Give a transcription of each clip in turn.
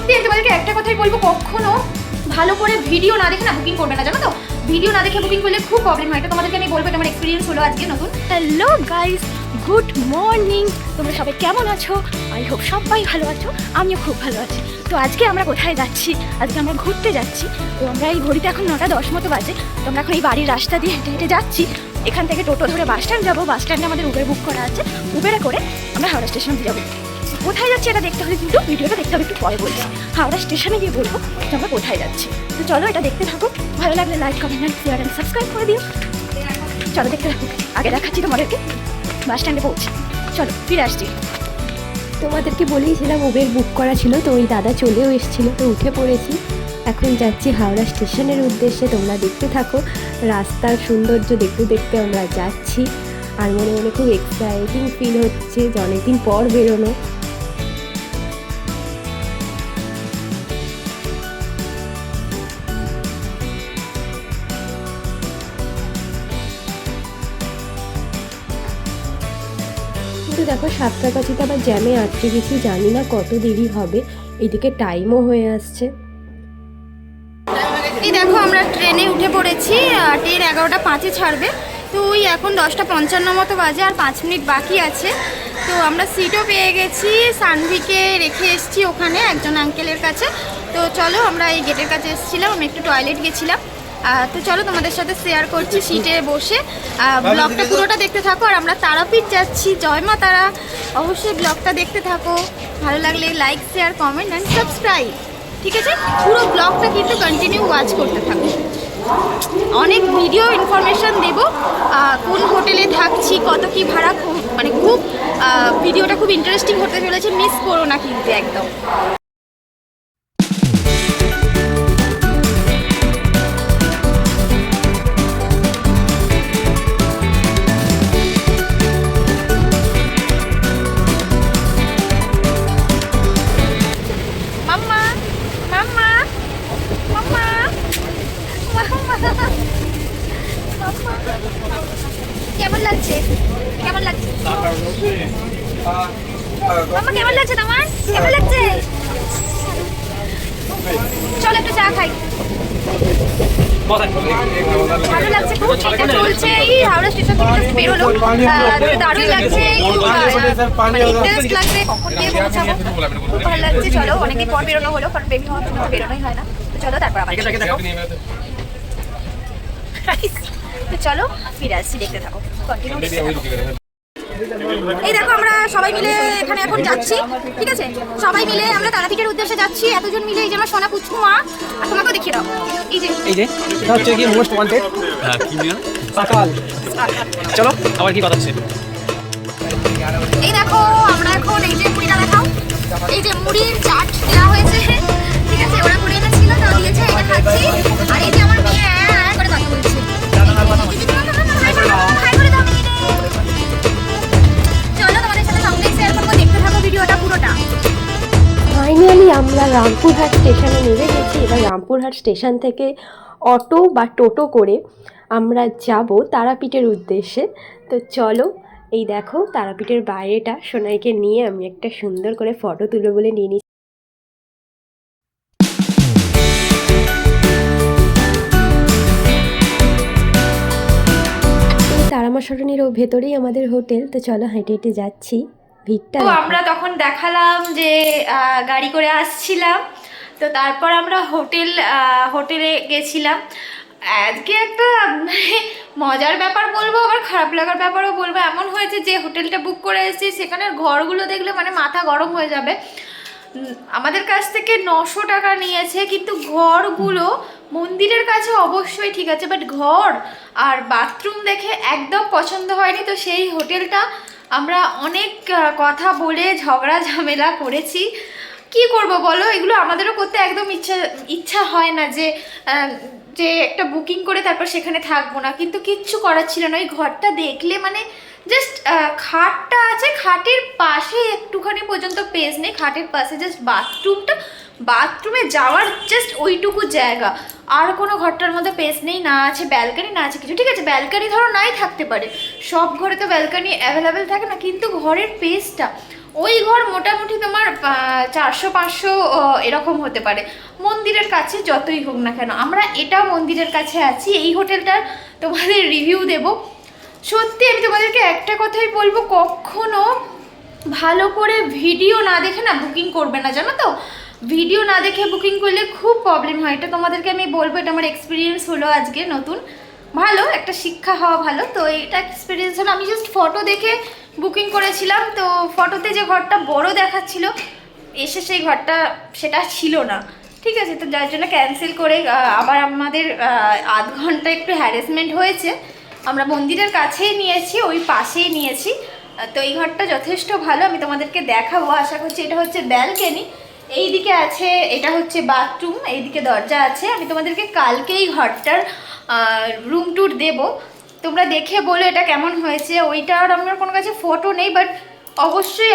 সত্যি তোমাদেরকে একটা কথাই বলবো, কখনো ভালো করে ভিডিও না দেখে না বুকিং করবে না, জানো তো? ভিডিও না দেখে বুকিং করলে খুব প্রবলেম হয়। এটা তোমাদেরকে আমি বলবো, এটা আমার এক্সপিরিয়েন্স হলো আজকে নতুন। Hello guys, good morning. তোমরা সবাই কেমন আছো? আই হোপ সবাই ভালো আছো, আমিও খুব ভালো আছি। তো আজকে আমরা কোথায় যাচ্ছি? আজকে আমরা ঘুরতে যাচ্ছি। তো আমরা এই ঘড়িতে এখন 9:10 মতো বাজে। তো আমরা এখন এই বাড়ির রাস্তা দিয়ে হেঁটে হেঁটে যাচ্ছি। এখান থেকে টোটো ধরে বাস স্ট্যান্ড যাবো। বাস স্ট্যান্ডে আমাদের উবের বুক করা আছে, উবেরে করে আমরা হাওড়া স্টেশনে যাবো। কোথায় যাচ্ছি এটা দেখতে হলে কিন্তু ভিডিওটা দেখতে হবে, একটু পরে বলছি। হাওড়া স্টেশনে গিয়ে বলবো যে আমরা কোথায় যাচ্ছি। তো চলো এটা দেখতে থাকো, ভালো লাগলে like comment and share and subscribe করে দিও। চলো দেখতে থাকো, আগে দেখাচ্ছি তোমাদেরকে বাস স্ট্যান্ডে পৌঁছে। চলো ফিরে আসছি। তোমাদেরকে বলেইছিলাম উবের বুক করা ছিল, তো ওই দাদা চলেও এসেছিলো, তো উঠে পড়েছি। এখন যাচ্ছি হাওড়া স্টেশনের উদ্দেশ্যে। তোমরা দেখতে থাকো, রাস্তার সৌন্দর্য দেখতে দেখতে আমরা যাচ্ছি। আর মনে মনে খুব এক্সাইটিং ফিল হচ্ছে যে অনেকদিন পর বেরোনো। কিন্তু দেখো 7টার কাছে তো আবার জ্যামে আটকে গেছি, জানি না কত দেরি হবে। এদিকে টাইমও হয়ে আসছে। এই দেখো আমরা ট্রেনে উঠে পড়েছি। ট্রেন 11:05 ছাড়বে। তো ওই এখন 10:55 মতো বাজে, আর 5 মিনিট বাকি আছে। তো আমরা সিটও পেয়ে গেছি। সানভিকে রেখে এসেছি ওখানে একজন আঙ্কেলের কাছে। তো চলো, আমরা এই গেটের কাছে এসেছিলাম, আমি একটু টয়লেট গেছিলাম। তো চলো তোমাদের সাথে শেয়ার করছি সিটে বসে। ব্লগটা পুরোটা দেখতে থাকো। আর আমরা তারাপীঠ যাচ্ছি, জয় মা তারা। অবশ্যই ব্লগটা দেখতে থাকো, ভালো লাগলে like share comment and subscribe, ঠিক আছে? পুরো ব্লগটা কিন্তু কন্টিনিউ ওয়াচ করতে থাকো। অনেক ভিডিও ইনফরমেশন দেব, কোন হোটেলে থাকছি, কত কি ভাড়া, মানে খুব ভিডিওটা খুব ইন্টারেস্টিং হতে চলেছে, মিস করো না কিন্তু একদম। মাম্মা মাম্মা মাম্মা কেমন লাগছে? কেমন লাগছে মাম্মা? কেমন লাগছে তোমার? কেমন লাগছে? চলো একটু চা খাই। ভালো লাগছে খুব। এটা চলছে এই হাওড়া স্টেশন থেকে জাস্ট বেরোলো। দারুণ লাগছে, ইন্টারেস্ট লাগছে কখন গিয়ে পৌঁছাবো। খুব ভালো লাগছে। চলো, অনেকদিন পর বেরোনো হলো, কারণ বেবি হওয়ার জন্য বেরোনোই হয় না। তো চলো তারপর আবার তো চলো ফিরে আসছি, দেখতে থাকো, কন্টিনিউ দেখতে থাকো। এই দেখো আমরা সবাই মিলে এখানে এখন যাচ্ছি, ঠিক আছে? সবাই মিলে আমরা তারাপীঠের উদ্দেশ্যে যাচ্ছি, এতজন মিলে। এই যে আমার সোনা পুচকু মা, আর তোমাকেও দেখিয়ে দাও। এই যে এটা হচ্ছে কি মোস্ট ওয়ান্টেড। হ্যাঁ, কি নিয়ে সকাল। চলো আবার কি কথা হচ্ছে। এই দেখো আমরা এখন এই যে মুড়িটা দেখাও। এই যে মুড়ির চাট দেওয়া হয়েছে, ঠিক আছে? ওরা করে এনেছিল, তো দিয়েছে, এটা খাচ্ছি। আর এই যে আমার মেয়ে করে কথা বলছে। চলো তোমাদের সাথে সঙ্গে শেয়ার করবো, দেখতে থাকো ভিডিওটা পুরোটা। ফাইনালি আমরা রামপুরহাট স্টেশনে নেমে গেছি। এবার রামপুরহাট স্টেশন থেকে অটো বা টোটো করে আমরা যাব তারাপীঠের উদ্দেশ্যে। তো চলো, এই দেখো তারাপীঠের বাইরেটা। সোনাইকে নিয়ে আমি একটা সুন্দর করে ফটো তুলবো বলে নিয়ে নিচ্ছি। তারামা সরণির ভেতরেই আমাদের হোটেল। তো চলো হেঁটে হেঁটে যাচ্ছি। ভিড়টা তো আমরা তখন দেখালাম যে গাড়ি করে আসছিলাম। তো তারপর আমরা হোটেলে গেছিলাম। আজকে একটা মজার ব্যাপার বলবো, আবার খারাপ লাগার ব্যাপারও বলবো। এমন হয়েছে যে হোটেলটা বুক করে এসেছি, সেখানের ঘরগুলো দেখলে মানে মাথা গরম হয়ে যাবে। আমাদের কাছ থেকে 900 টাকা নিয়েছে, কিন্তু ঘরগুলো মন্দিরের কাছে অবশ্যই ঠিক আছে, বাট ঘর আর বাথরুম দেখে একদম পছন্দ হয়নি। তো সেই হোটেলটা আমরা অনেক কথা বলে ঝগড়া ঝামেলা করেছি। কি করব বলো, এগুলো আমাদেরও করতে একদম ইচ্ছা হয় না যে যে একটা বুকিং করে তারপর সেখানে থাকবো না, কিন্তু কিচ্ছু করার ছিল না। ওই ঘরটা দেখলে মানে জাস্ট খাটটা আছে, খাটের পাশে একটুখানি পর্যন্ত পেজ নেই, খাটের পাশে জাস্ট বাথরুমটা, বাথরুমে যাওয়ার জাস্ট ওইটুকু জায়গা, আর কোনো ঘরটার মধ্যে পেজ নেই, না আছে ব্যালকানি, না আছে কিছু। ঠিক আছে, ব্যালকানি ধরো নাই থাকতে পারে, সব ঘরে তো ব্যালকানি অ্যাভেলেবেল থাকে না, কিন্তু ঘরের পেজটা ওই ঘর মোটামুটি তোমার 400-500 এরকম হতে পারে, মন্দিরের কাছে যতই হোক না কেন। আমরা এটা মন্দিরের কাছে আছি। এই হোটেলটার তোমাদের রিভিউ দেব। সত্যি আমি তোমাদেরকে একটা কথাই বলবো, কখনো ভালো করে ভিডিও না দেখে না বুকিং করবে না, জানো তো। ভিডিও না দেখে বুকিং করলে খুব প্রবলেম হয়, এটা তোমাদেরকে আমি বলবো। এটা আমার এক্সপিরিয়েন্স হলো আজকে নতুন, ভালো একটা শিক্ষা হওয়া ভালো। তো এটা এক্সপিরিয়েন্স হলো, আমি জাস্ট ফটো দেখে বুকিং করেছিলাম। তো ফটোতে যে ঘরটা বড় দেখাচ্ছিল, এসে সেই ঘরটা সেটা ছিল না, ঠিক আছে। তো যার জন্য ক্যান্সেল করে আবার আমাদের আধ ঘন্টা একটু হ্যারাসমেন্ট হয়েছে। আমরা মন্দিরের কাছেই নিয়েছি, ওই পাশেই নিয়েছি। তো এই ঘরটা যথেষ্ট ভালো, আমি তোমাদেরকে দেখাবো। আশা করছি এটা হচ্ছে ব্যালকনি, এইদিকে আছে এটা হচ্ছে বাথরুম, এইদিকে দরজা আছে। আমি তোমাদেরকে কালকে এই ঘরটার রুম ট্যুর দেবো, তোমরা দেখে বলো এটা কেমন হয়েছে। ওইটার আমার কোনো কাছে ফটো নেই, বাট অবশ্যই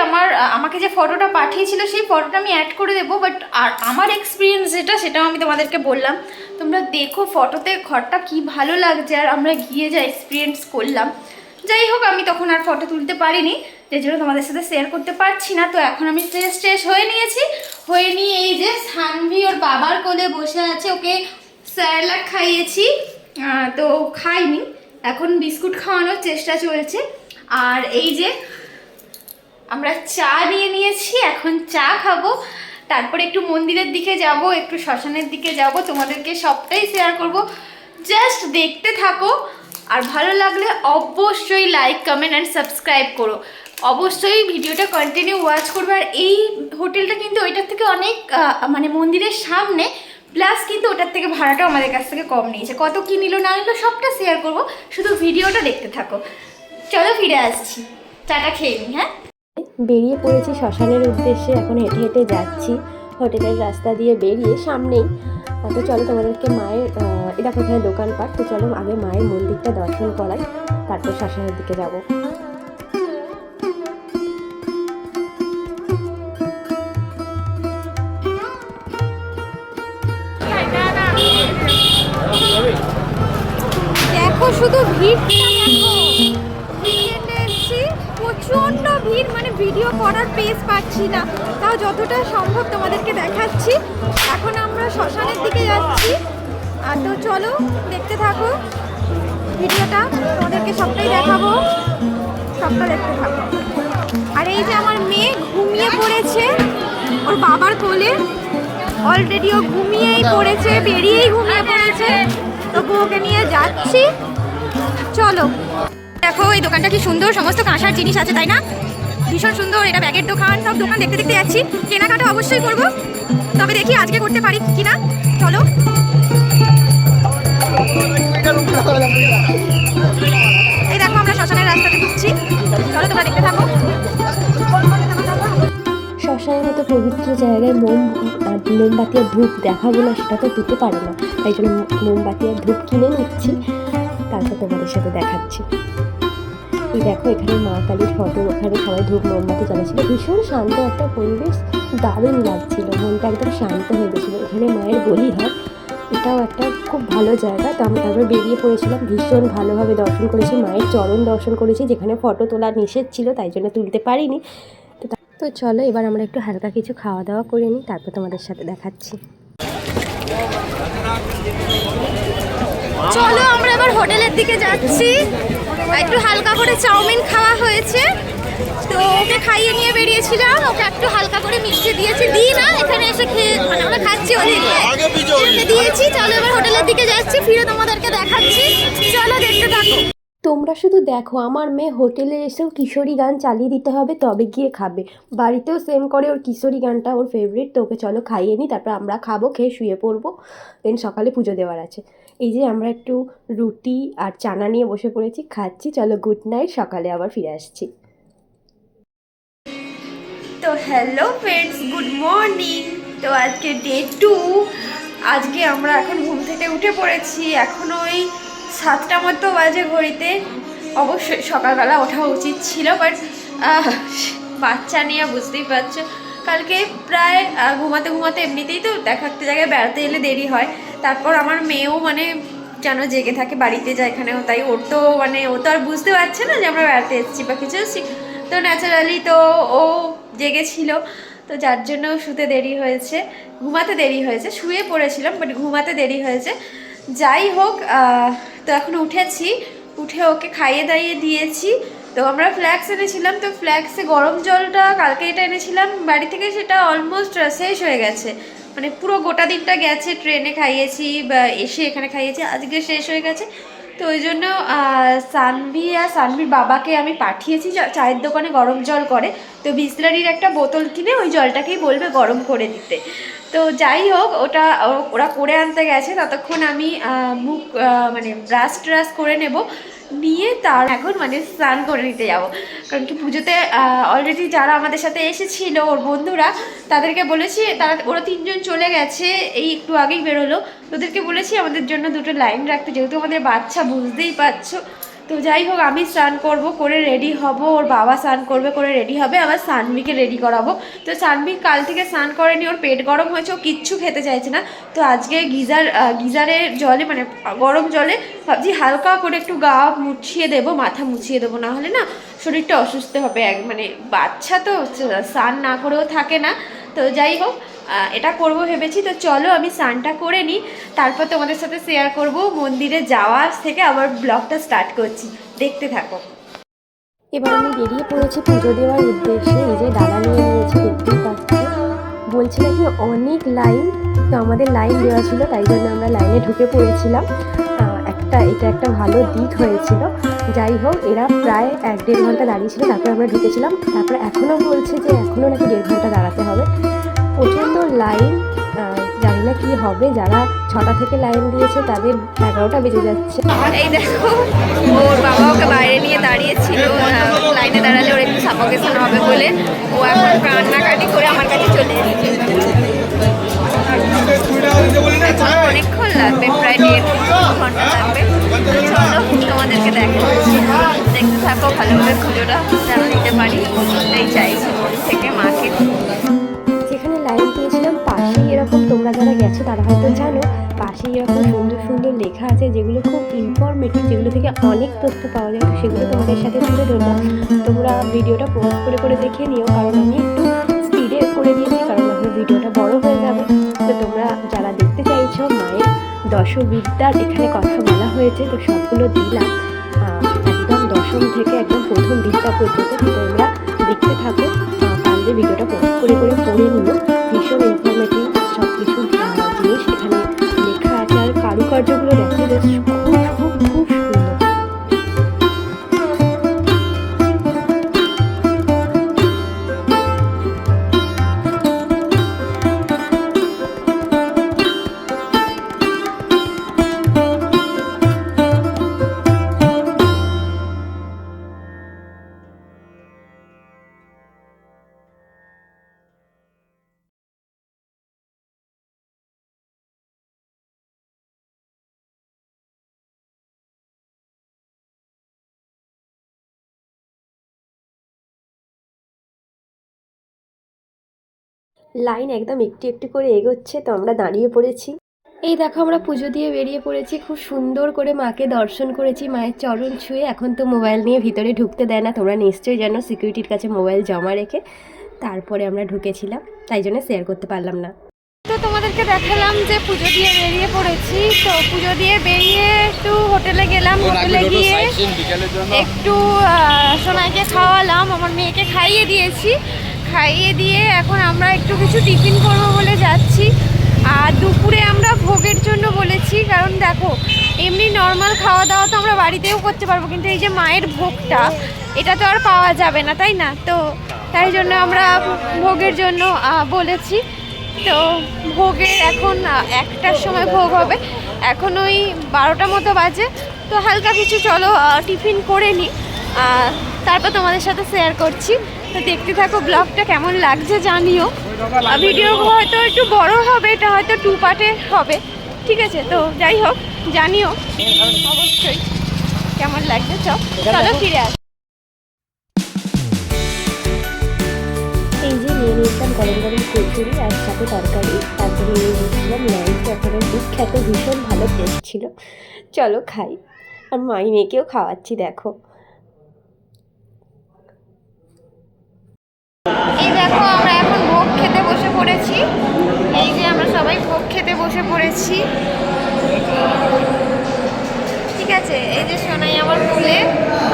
আমাকে যে ফটোটা পাঠিয়েছিল সেই ফটোটা আমি অ্যাড করে দেবো। বাট আর আমার এক্সপিরিয়েন্স যেটা, সেটাও আমি তোমাদেরকে বললাম। তোমরা দেখো ফটোতে ঘরটা কি ভালো লাগছে, আর আমরা গিয়ে যা এক্সপিরিয়েন্স করলাম। যাই হোক, আমি তখন আর ফটো তুলতে পারিনি, যে জন্য তোমাদের সাথে শেয়ার করতে পারছি না। তো এখন আমি ফ্রেশ হয়ে নিয়েছি, হয়ে নিয়ে এই যে সানভি ওর বাবার কোলে বসে আছে, ওকে স্যালাড খাইয়েছি, তো খাইনি, এখন বিস্কুট খাওয়ানোর চেষ্টা চলছে। আর এই যে আমরা চা নিয়ে নিয়েছি, এখন চা খাবো, তারপরে একটু মন্দিরের দিকে যাব, একটু শ্মশানের দিকে যাব, তোমাদেরকে সবটাই শেয়ার করব। জাস্ট দেখতে থাকো, আর ভালো লাগলে অবশ্যই লাইক, কমেন্ট অ্যান্ড সাবস্ক্রাইব করো। অবশ্যই ভিডিওটা কন্টিনিউ ওয়াচ করবে। আর এই হোটেলটা কিন্তু ওইটার থেকে অনেক মানে মন্দিরের সামনে, প্লাস কিন্তু ওটার থেকে ভাড়াটাও আমাদের কাছ থেকে কম নিয়েছে। কত কী নিল না নিল সবটা শেয়ার করব, শুধু ভিডিওটা দেখতে থাকো। চলো ফিরে আসছি, চাটা খেয়ে নিই। হ্যাঁ, বেরিয়ে পড়েছি শ্মশানের উদ্দেশ্যে, এখন হেঁটে হেঁটে যাচ্ছি হোটেলের রাস্তা দিয়ে বেরিয়ে সামনেই। তো চলো তোমাদেরকে মায়ের এটা কোথায় দোকানপাট, তো চলো আগে মায়ের মন্দিরটা দর্শন করাই, তারপর শ্মশানের দিকে যাবো। দেখো শুধু ভিড়টা দেখো, এসেছি প্রচণ্ড ভিড়, মানে ভিডিও করার পেস পাচ্ছি না, তাও যতটা সম্ভব তোমাদেরকে দেখাচ্ছি। এখন আমরা শ্মশানের দিকে যাচ্ছি, আর তো চলো দেখতে থাকো ভিডিওটা, তোমাদেরকে সবটাই দেখাবো, সবটা দেখতে থাকো। আর এই যে আমার মেয়ে ঘুমিয়ে পড়েছে ওর বাবার কোলে, অলরেডি ও ঘুমিয়েই পড়েছে, বেরিয়েই ঘুমিয়ে পড়েছে। তো ওকে নিয়ে যাচ্ছি, চলো। দেখো এই দোকানটা কি সুন্দর, সমস্ত কাঁসার জিনিস আছে, তাই না? ভীষণ সুন্দর, এটা ব্যাগের দোকান, সব দোকান দেখতে দেখতে যাচ্ছি। কেনাকাটা অবশ্যই করব, তবে দেখি আজকে করতে পারি কিনা। চলো, এই দেখো আমরা শ্মশানের রাস্তাতে ঢুকছি, চলো তোমরা দেখতে থাকো। শ্মশানের মতো পবিত্র জায়গায় মোমবাতি আর ধূপ দেখাবো না, সেটা তো হতে পারে না, তাই জন্য মোমবাতি আর ধূপ কিনে নিচ্ছি, তারপর তোমাদের সাথে দেখাচ্ছি। এই দেখো এখানে মা কালীর ফটো, ওখানে সবাই ধূপ মোমবাতি জ্বালাচ্ছিল, ভীষণ শান্ত একটা পরিবেশ, দারুণ লাগছিল, মনটা একদম শান্ত হয়ে গেছিলো। এখানে মায়ের বলি হয়, এটাও একটা খুব ভালো জায়গা। তো আমি তারপরে বেরিয়ে পড়েছিলাম, ভীষণ ভালোভাবে দর্শন করেছি, মায়ের চরণ দর্শন করেছি, যেখানে ফটো তোলা নিষেধ ছিল তাই জন্য তুলতে পারিনি। তো চলো এবার আমরা একটু হালকা কিছু খাওয়া দাওয়া করে নিই, তারপর তোমাদের সাথে দেখাচ্ছি। চলো আমরা এবার হোটেলের দিকে যাচ্ছি, একটু হালকা করে চাউমিন খাওয়া হয়েছে, তো ওকে খাইয়ে নিয়ে বেরিয়েছিলাম, ওকে একটু হালকা করে মিষ্টি দিয়েছি, দিই না এখানে এসে খেয়ে, মানে আমরা খাচ্ছি ওদিকে দিয়েছি। চলো এবার হোটেলের দিকে যাচ্ছি, ফিরে তোমাদেরকে দেখাচ্ছি, চলো দেখতে থাকো। তোমরা শুধু দেখো, আমার মেয়ে হোটেলে এসেও কিশোরী গান চালিয়ে দিতে হবে তবে গিয়ে খাবে, বাড়িতেও সেম করে, ওর কিশোরী গানটা ওর ফেভারিট। তো ওকে চলো খাইয়ে নিই, তারপর আমরা খাবো, খেয়ে শুয়ে পড়বো, দেন সকালে পুজো দেওয়ার আছে। এই যে আমরা একটু রুটি আর চানা নিয়ে বসে পড়েছি, খাচ্ছি। চলো গুড নাইট, সকালে আবার ফিরে আসছি। তো হ্যালো ফ্রেন্ডস, গুড মর্নিং। তো আজকে ডে 2, আজকে আমরা এখন ঘুম থেকে উঠে পড়েছি, এখন ওই 7টা মতো বাজে ঘড়িতে। অবশ্যই সকালবেলা ওঠা উচিত ছিল, বাট বাচ্চা নিয়ে বুঝতেই পারছো, কালকে প্রায় ঘুমাতে ঘুমাতে এমনিতেই তো একটা জায়গায় বেড়াতে এলে দেরি হয়, তারপর আমার মেয়েও মানে যেন জেগে থাকে, বাড়িতে যায় এখানেও, তাই ওর তো মানে ও তো আর বুঝতে পারছে না যে আমরা বেড়াতে এসেছি বা কিছু। তো ন্যাচারালি তো ও জেগেছিল, তো যার জন্য শুতে দেরি হয়েছে, ঘুমাতে দেরি হয়েছে। শুয়ে পড়েছিলাম বাট ঘুমাতে দেরি হয়েছে। যাই হোক, তো এখন উঠেছি, উঠে ওকে খাইয়ে দাইয়ে দিয়েছি। তো আমরা ফ্ল্যাক্স এনেছিলাম, তো ফ্ল্যাক্সে গরম জলটা কালকে এটা এনেছিলাম বাড়ি থেকে, সেটা অলমোস্ট শেষ হয়ে গেছে, মানে পুরো গোটা দিনটা গেছে, ট্রেনে খাইয়েছি বা এসে এখানে খাইয়েছি, আজকে শেষ হয়ে গেছে। তো ওই জন্য সানভি আর সানভির বাবাকে আমি পাঠিয়েছি চায়ের দোকানে গরম জল করে, তো বিসলারির একটা বোতল কিনে ওই জলটাকেই বলবে গরম করে দিতে। তো যাই হোক, ওরা করে আনতে গেছে, ততক্ষণ আমি মুখ মানে ব্রাশ করে নেব, নিয়ে তার এখন মানে স্নান করে নিতে যাব। কারণ কি পুজোতে অলরেডি যারা আমাদের সাথে এসেছিল ওর বন্ধুরা, তাদেরকে বলেছি, ওরা 3 জন চলে গেছে, এই একটু আগেই বেরোলো। তোদেরকে বলেছি আমাদের জন্য 2টো লাইন রাখতে, যেহেতু আমাদের বাচ্চা, বুঝতেই পারছো। তো যাই হোক, আমি স্নান করব, করে রেডি হব, ওর বাবা স্নান করবে, করে রেডি হবে, আবার সানভিকে রেডি করাবো। তো সানভি কাল থেকে স্নান করেনি, ওর পেট গরম হয়েছে, ও কিচ্ছু খেতে চাইছে না। তো আজকে গিজারের জলে মানে গরম জলে ভাবছি হালকা করে একটু গা মুছিয়ে দেবো, মাথা মুছিয়ে দেবো, না হলে না শরীরটা অসুস্থ হবে। মানে বাচ্চা তো স্নান না করেও থাকে না। তো যাই হোক, এটা করব ভেবেছি। তো চলো আমি স্নানটা করে নিই, তারপর তোমাদের সাথে শেয়ার করব মন্দিরে যাওয়ার থেকে আবার ব্লগটা স্টার্ট করছি, দেখতে থাকো। এবার আমি বেরিয়ে পড়েছি পুজো দেওয়ার উদ্দেশ্যে। এই যে দাদা নিয়ে নিয়েছি, দেখতেই পাচ্ছি। বলছে নাকি অনেক লাইন, তো আমাদের লাইন দেওয়া ছিল, তাই জন্য আমরা লাইনে ঢুকে পড়েছিলাম। এটা একটা ভালো দিক হয়েছিল। যাই হোক, এরা প্রায় 1-1.5 ঘন্টা দাঁড়িয়েছিল, তারপরে আমরা ঢুকেছিলাম। তারপরে এখনও বলছে যে এখনও নাকি 1.5 ঘন্টা দাঁড়াতে হবে। প্রচণ্ড লাইন, জানি না কি হবে। যারা 6টা থেকে লাইন দিয়েছে তাদের 11টা বেজে যাচ্ছে। এই দেখো, ওর বাবা ওকে বাইরে নিয়ে দাঁড়িয়েছিল, লাইনে দাঁড়ালে ওর একটু সাফোকেশন হবে বলে। ও এখন কান্নাকাটি করে আমার কাছে চলে এসেছে। অনেকক্ষণ লাগবে, প্রায় 1.5 ঘন্টা লাগবে। চলো তোমাদেরকে দেখতে থাকো, ভালোভাবে পুজোটা যেন নিতে পারি, এই চাইছি মন থেকে মাকে। যেখানে লাইন দিয়েছিলাম পাশেই এরকম, তোমরা যারা গেছো তারা হয়তো জানো, পাশেই এরকম সুন্দর সুন্দর লেখা আছে যেগুলো খুব ইনফরমেটিভ, যেগুলো থেকে অনেক তথ্য পাওয়া যায়। তো সেগুলো তোমাদের সাথে তুলে ধরলাম। তোমরা ভিডিওটা পজ করে দেখে নিও, কারণ আমি একটু স্পিডে করে দিয়েছি, কারণ এখন ভিডিওটা বড় হয়ে যাবে। তো তোমরা যারা দেখতে চাইছো, মায়ের দশবিদ্যার এখানে কথা বলা হয়েছে, তো সবগুলো দিলাম, একদম দশম থেকে একদম প্রথম বিদ্যা পর্যন্ত। তো তোমরা দেখতে থাকো, পারলে ভিডিওটা পজ করে পড়ে নিও। ভীষণ ইনফরমেটিভ সব কিছু জিনিস এখানে লেখা আছে, আর কারুকার্যগুলো দেখতে জাস্ট খুব খুব খুব সুন্দর। লাইন একদম একটু একটু করে এগোচ্ছে, তো আমরা দাঁড়িয়ে পড়েছি। এই দেখো, আমরা পুজো দিয়ে বেরিয়ে পড়েছি, খুব সুন্দর করে মাকে দর্শন করেছি, মায়ের চরণ ছুঁয়ে। এখন তো মোবাইল নিয়ে ভিতরে ঢুকতে দেয় না, তোমরা নিশ্চয়ই জানো, সিকিউরিটির কাছে মোবাইল জমা রেখে তারপরে আমরা ঢুকেছিলাম, তাই জন্য শেয়ার করতে পারলাম না। তো তোমাদেরকে দেখালাম যে পুজো দিয়ে বেরিয়ে পড়েছি। তো পুজো দিয়ে বেরিয়ে একটু হোটেলে গেলাম, হোটেলে গিয়ে একটু সোনাইকে খাওয়ালাম, আমার মেয়েকে খাইয়ে দিয়েছি। খাইয়ে দিয়ে এখন আমরা একটু কিছু টিফিন করবো বলে যাচ্ছি। আর দুপুরে আমরা ভোগের জন্য বলেছি, কারণ দেখো এমনি নর্মাল খাওয়া দাওয়া তো আমরা বাড়িতেও করতে পারবো, কিন্তু এই যে মায়ের ভোগটা, এটা তো আর পাওয়া যাবে না, তাই না? তো তাই জন্য আমরা ভোগের জন্য বলেছি। তো ভোগের এখন 1টার সময় ভোগ হবে, এখন ওই 12টা মতো বাজে। তো হালকা কিছু চলো টিফিন করে নিই, তারপর তোমাদের সাথে শেয়ার করছি। তো দেখতে থাকো, ব্লগটা কেমন লাগছে জানিও। ভিডিও হয়তো একটু বড় হবে, এটা হয়তো 2 পার্টে হবে, ঠিক আছে? তো যাই হোক, জানিও অবশ্যই কেমন লাগছে। চলো ফিরে আস। এই যে নিয়ে নিয়েছিলাম গরম গরম কচুরি আর সাথে তরকারি, তারপরে নিয়ে নিয়েছিলাম ল্যান্ড ক্যাফের বিখ্যাত, ভীষণ ভালো টেস্ট ছিল। চলো খাই, আর মাই মেয়েকেও খাওয়াচ্ছি, দেখো। পড়েছি। এই যে আমরা সবাই ভোগ খেতে বসে পড়েছি, ঠিক আছে। এই যে সোনাই আমার কোলে,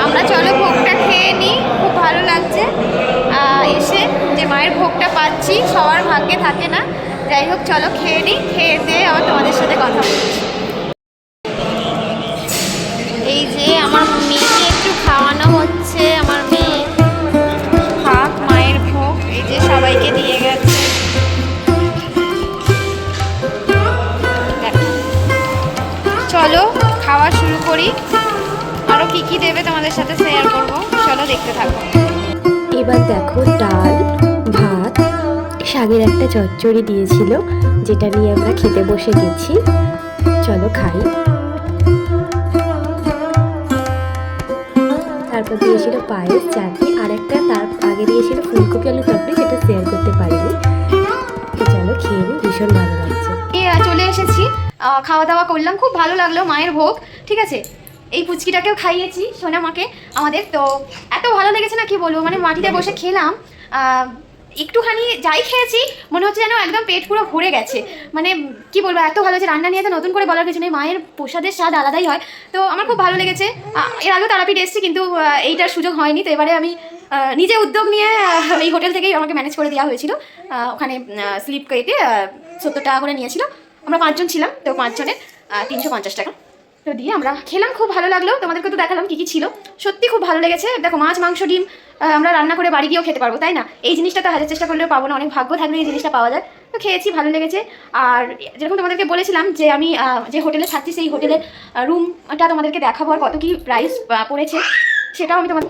আমরা চলো ভোগটা খেয়ে নিই। খুব ভালো লাগছে এসে যে মায়ের ভোগটা পাচ্ছি, সবার ভাগ্যে থাকে না। যাই হোক চলো খেয়ে নিই, খেয়ে দিয়ে আবার তোমাদের সাথে কথা বলছি। এই যে আমার মেয়েকে একটু খাওয়ানো হচ্ছে, আমার মেয়ে খাক মায়ের ভোগ। এই যে সবাইকে দিয়ে গেছে। চলো খাওয়া শুরু করি, আরো কি কি দেবে তোমাদের সাথে শেয়ার করবো, চলো দেখতে থাকো। এবার দেখো ডাল, ভাত, শাকের একটা চচ্চড়ি দিয়েছিল, যেটা নিয়ে আমরা খেতে বসে গেছি। চলো খাই। তারপর দিয়েছিল পায়েস, চাটনি, আর একটা তার আগে দিয়েছিল ফুলকপি আলু তরকারি, যেটা শেয়ার করতে পারিনি। তো চলো খেয়ে নিই, ভীষণ ভালো লাগছে। চলে এসেছি, খাওয়া দাওয়া করলাম, খুব ভালো লাগলো মায়ের ভোগ, ঠিক আছে। এই পুচকিটাকেও খাইয়েছি সোনা মাকে আমাদের, তো এত ভালো লেগেছে না কি বলবো, মানে মাটিতে বসে খেলাম। একটুখানি যাই খেয়েছি মনে হচ্ছে যেন একদম পেট পুরো ভরে গেছে, মানে কি বলবো, এত ভালো হয়েছে। রান্না নিয়ে তো নতুন করে বলার কিছু নেই, মায়ের প্রসাদের স্বাদ আলাদাই হয়। তো আমার খুব ভালো লেগেছে। এর আগেও তারাপীঠ এসেছি, কিন্তু এইটার সুযোগ হয়নি। তো এবারে আমি নিজে উদ্যোগ নিয়ে এই হোটেল থেকেই আমাকে ম্যানেজ করে দেওয়া হয়েছিল। ওখানে স্লিপ কেটে 70 টাকা করে নিয়েছিল। আমরা 5 জন ছিলাম, তো 5 জনের 350 টাকা তো দিয়ে আমরা খেলাম। খুব ভালো লাগলো, তোমাদেরকে তো দেখালাম কী কী ছিল। সত্যি খুব ভালো লেগেছে। দেখো, মাছ মাংস ডিম আমরা রান্না করে বাড়ি গিয়েও খেতে পারবো, তাই না? এই জিনিসটা তো হাজার চেষ্টা করলেও পাবো না, অনেক ভাগ্য থাকলে এই জিনিসটা পাওয়া যায়। তো খেয়েছি, ভালো লেগেছে। আর যেরকম তোমাদেরকে বলেছিলাম যে আমি যে হোটেলে থাকছি, সেই হোটেলের রুমটা তোমাদেরকে দেখাবো, আর কত কী প্রাইস পড়েছে সেটাও আমি তোমাদের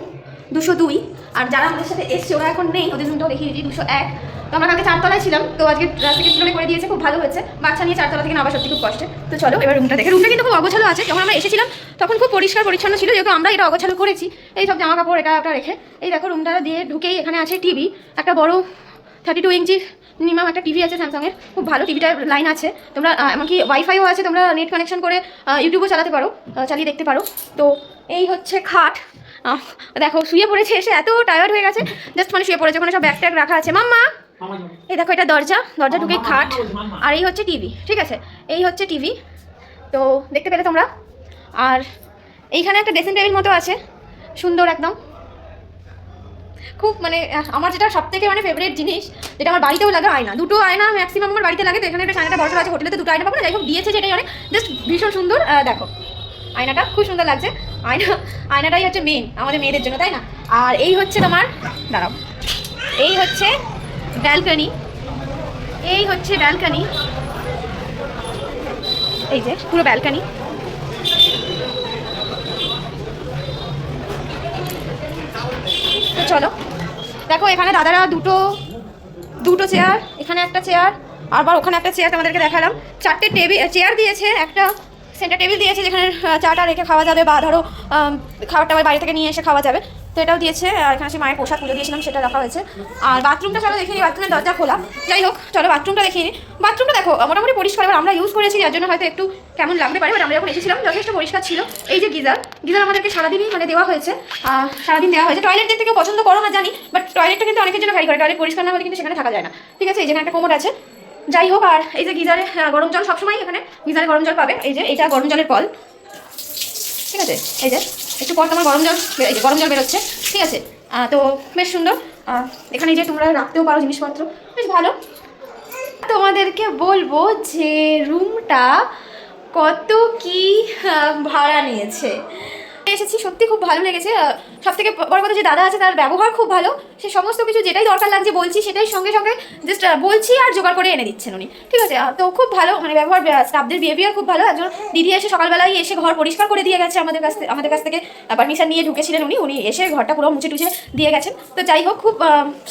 202। আর যারা আমাদের সাথে এসছে ওরা এখন নেই, ওদের রুমটাও দেখিয়ে দিয়েছি 201। তো আমরা কালকে 4 তলায় ছিলাম, তো আজকে সেকেন্ড ফ্লোরে করে দিয়েছে, খুব ভালো হয়েছে। বাচ্চা নিয়ে 4 তলা থেকে আবার সত্যি খুব কষ্টে। তো চলো এবার রুমটা দেখে। রুমটা কিন্তু খুব অগোছালো আছে, যখন আমরা এসেছিলাম তখন খুব পরিষ্কার পরিচ্ছন্ন ছিল, যেহেতু আমরা এটা অগোছালো করেছি। এই সব জামা কাপড় এটা রেখে, এই দেখো রুমটা দিয়ে ঢুকেই এখানে আছে টিভি, একটা বড় 32 ইঞ্চি মিনিমাম একটা টিভি আছে স্যামসাংয়ের, খুব ভালো। টিভিটার লাইন আছে, তোমরা এমনকি ওয়াইফাইও আছে, তোমরা নেট কানেকশন করে ইউটিউবও চালাতে পারো, চালিয়ে দেখতে পারো। তো এই হচ্ছে খাট। দেখো শুয়ে পড়েছে, এসে এত টায়ার্ড হয়ে গেছে, জাস্ট মানে শুয়ে পড়েছে। ওখানে সব ব্যাগ ট্যাগ রাখা আছে। মাম্মা, এই দেখো এটা দরজা ঢুকে খাট, আর এই হচ্ছে টিভি, ঠিক আছে। এই হচ্ছে টিভি, তো দেখতে পেলে তোমরা। আর এইখানে একটা ড্রেসিং টেবিল মতো আছে, সুন্দর একদম। খুব মানে আমার যেটা সবথেকে মানে ফেভারিট জিনিস, যেটা আমার বাড়িতেও লাগে, আয়না। 2টো আয়না ম্যাক্সিমাম আমার বাড়িতে লাগে। তো এখানে একটা আয়নাটা বড় আছে, হোটেলে তো 2টো আয়না পাবো না, যাই হোক দিয়েছে, যেটাই অনেক জাস্ট ভীষণ সুন্দর। দেখো আয়নাটা খুব সুন্দর লাগছে। আয়নাটাই হচ্ছে মেন আমাদের মেয়েদের জন্য, তাই না? আর এই হচ্ছে তোমার, দাঁড়াও, এই হচ্ছে ব্যালকনি। এই হচ্ছে ব্যালকনি, এই যে পুরো ব্যালকনি। তো চলো দেখো, এখানে দাদারা দুটো চেয়ার, এখানে একটা চেয়ার, আবার ওখানে একটা চেয়ার তোমাদেরকে দেখালাম। 4টে চেয়ার দিয়েছে, একটা সেন্টার টেবিল দিয়েছে যেখানে চাটা রেখে খাওয়া যাবে, বা ধরো খাবারটা আবার বাড়ি থেকে নিয়ে এসে খাওয়া যাবে, তো এটাও দিয়েছে। আর এখানে সে মায়ের পোশাক পুজো দিয়েছিলাম, সেটা রাখা হয়েছে। আর বাথরুমটা চলো দেখিনি, বাথরুমের দরজা খোলা। যাই হোক চলো বাথরুমটা দেখিয়ে নিই। বাথরুমটা দেখো মোটামুটি পরিষ্কার। এবার আমরা ইউজ করেছি, যার জন্য হয়তো একটু কেমন লাগতে পারে, বাট আমরা যখন এসেছিলাম যথেষ্ট পরিষ্কার ছিল। এই যে গিজার আমাদেরকে সারাদিনই মানে দেওয়া হয়েছে, সারাদিন দেওয়া হয়েছে। টয়লেট দিক থেকে পছন্দ করো না জানি, বাট টয়লেটটা কিন্তু অনেকের জন্য ভ্যারি করে। টয়লেট পরিষ্কার না হলে কিন্তু সেখানে থাকা যায় না, ঠিক আছে। এই যেখানে একটা কোমোড আছে, যাই হোক। আর এই যে গিজারে গরম জল সবসময়, এখানে গিজারে গরম জল পাবে। এই যে এটা গরম জলের কল, ঠিক আছে। এই যে একটু পর তোমার গরম জল বেরোচ্ছে, ঠিক আছে। তো বেশ সুন্দর। এখানে যে তোমরা রাখতেও পারো জিনিসপত্র, বেশ ভালো। তোমাদেরকে বলবো যে রুমটা কত কি ভাড়া নিয়েছে। এসেছি, সত্যি খুব ভালো লেগেছে। সব থেকে বড় কথা যে দাদা আছে, তার ব্যবহার খুব ভালো। সে সমস্ত কিছু যেটাই দরকার লাগছে বলছি, সেটাই সঙ্গে সঙ্গে জাস্ট বলছি আর জোগাড় করে এনে দিচ্ছেন উনি, ঠিক আছে। তো খুব ভালো মানে ব্যবহার, স্টাফদের বিহেভিয়ার খুব ভালো। একজন দিদি এসে সকালবেলায় এসে ঘর পরিষ্কার করে দিয়ে গেছে আমাদের কাছ থেকে পারমিশন নিয়ে ঢুকেছিলেন উনি এসে ঘরটা পুরো মুছে টুছে দিয়ে গেছেন। তো যাই হোক, খুব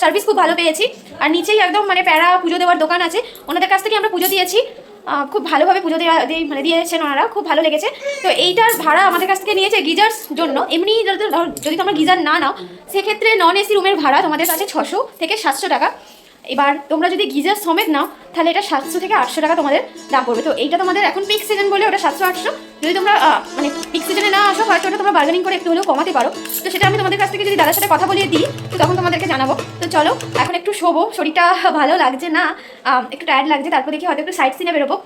সার্ভিস খুব ভালো পেয়েছি। আর নিচেই একদম মানে প্যারা পুজো দেওয়ার দোকান আছে, ওনাদের কাছ থেকে আমরা পুজো দিয়েছি। খুব ভালোভাবে পুজো দিয়েছেন ওনারা, খুব ভালো লেগেছে। তো এইটার ভাড়া আমাদের কাছ থেকে নিয়েছে গিজার জন্য। এমনি যদি তোমরা গিজার না নাও, সেক্ষেত্রে নন এসি রুমের ভাড়া তোমাদের কাছে 600 থেকে 700 টাকা। এবার তোমরা যদি গিজার সমেত নাও তাহলে এটা 700 থেকে 800 টাকা তোমাদের দাম পড়বে। তো এইটা তোমাদের এখন পিক সিজন বলে ওটা 700-800। যদি তোমরা মানে পিক সিজনে না আসো হয়তো ওটা তোমরা বার্গেনিং করে একটু হলেও কমাতে পারো। তো সেটা আমি তোমাদের কাছ থেকে যদি দাদার সাথে কথা বলিয়ে দিই তো তখন তোমাদেরকে জানাবো। তো চলো এখন একটু শোবো, শরীরটা ভালো লাগছে না, একটু টায়ার্ড লাগছে। তারপর দেখি হয়তো একটু সাইড সিনে বেরোবো,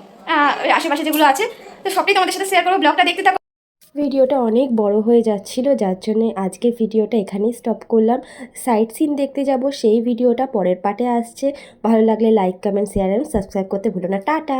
ওই আশেপাশে যেগুলো আছে। তো সবটাই তোমাদের সাথে শেয়ার করবো, ব্লগটা দেখতে থাকো। ভিডিওটা অনেক বড় হয়ে যাচ্ছিল, যার জন্য আজকে ভিডিওটা এখানেই স্টপ করলাম। সাইট সিন দেখতে যাব, সেই ভিডিওটা পরের পার্টে আসছে। ভালো লাগলে like, comment, share and subscribe করতে ভুলো না। টাটা।